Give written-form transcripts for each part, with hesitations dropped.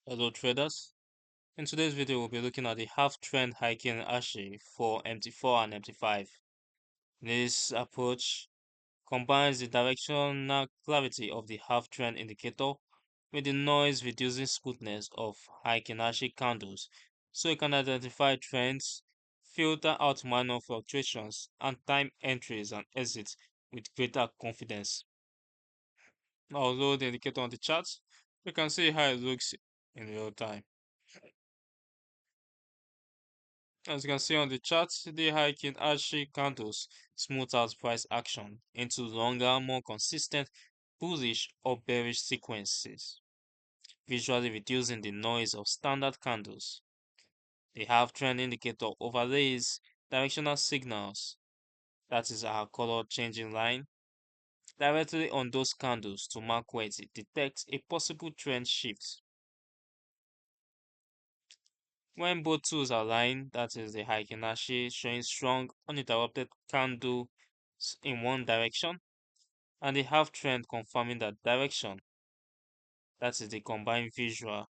Hello traders. In today's video, we'll be looking at the half trend Heikin Ashi for MT4 and MT5. This approach combines the directional clarity of the half trend indicator with the noise reducing smoothness of Heikin Ashi candles so you can identify trends, filter out minor fluctuations, and time entries and exits with greater confidence. Although the indicator on the chart, you can see how it looks in real time. As you can see on the chart, the Heikin Ashi candles smooth out price action into longer, more consistent bullish or bearish sequences, visually reducing the noise of standard candles. The half trend indicator overlays directional signals, that is our color changing line, directly on those candles to mark where it detects a possible trend shift. When both tools are aligned, that is the Heikin Ashi showing strong uninterrupted candles in one direction, and the half trend confirming that direction, that is the combined visual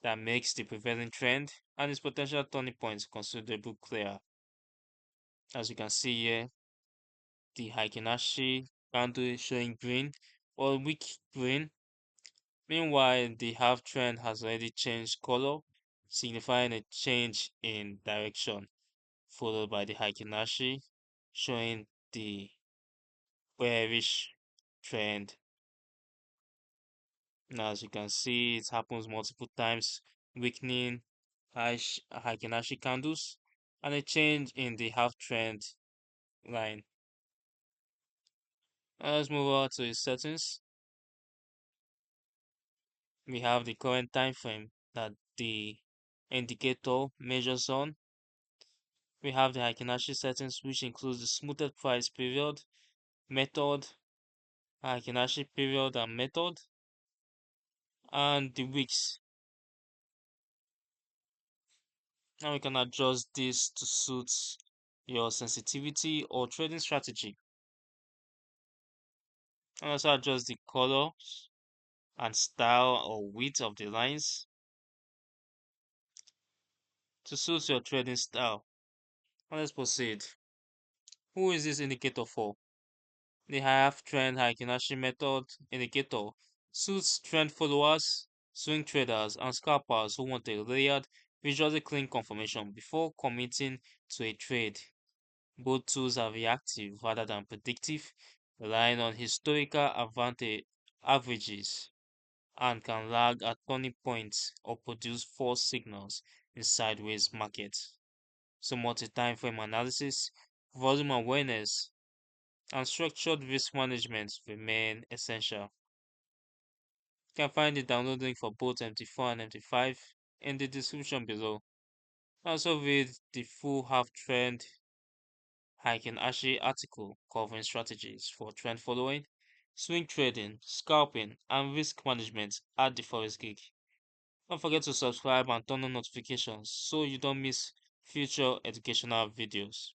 that makes the prevailing trend and its potential turning points considerably clearer. As you can see here, the Heikin Ashi candle is showing green or weak green. Meanwhile, the half trend has already changed color, signifying a change in direction, followed by the Heikin-Ashi showing the bearish trend. Now, as you can see, it happens multiple times, weakening Heikin-Ashi candles and a change in the half trend line. Now let's move on to its settings. We have the current time frame that the indicator measures on. We have the Heikin-Ashi settings, which includes the smoothed price period, method, Heikin-Ashi period and method, and the wicks. Now we can adjust this to suit your sensitivity or trading strategy. And also adjust the colors and style or width of the lines to suit your trading style. Now let's proceed. Who is this indicator for? The half trend Heikin-Ashi method indicator suits trend followers, swing traders, and scalpers who want a layered, visually clean confirmation before committing to a trade. Both tools are reactive rather than predictive, relying on historical advantage averages, and can lag at turning points or produce false signals in sideways markets. So multi-time frame analysis, volume awareness, and structured risk management remain essential. You can find the download link for both MT4 and MT5 in the description below. Also read the full half trend Heikin Ashi article covering strategies for trend following, swing trading, scalping, and risk management at the Forex Geek. Don't forget to subscribe and turn on notifications so you don't miss future educational videos.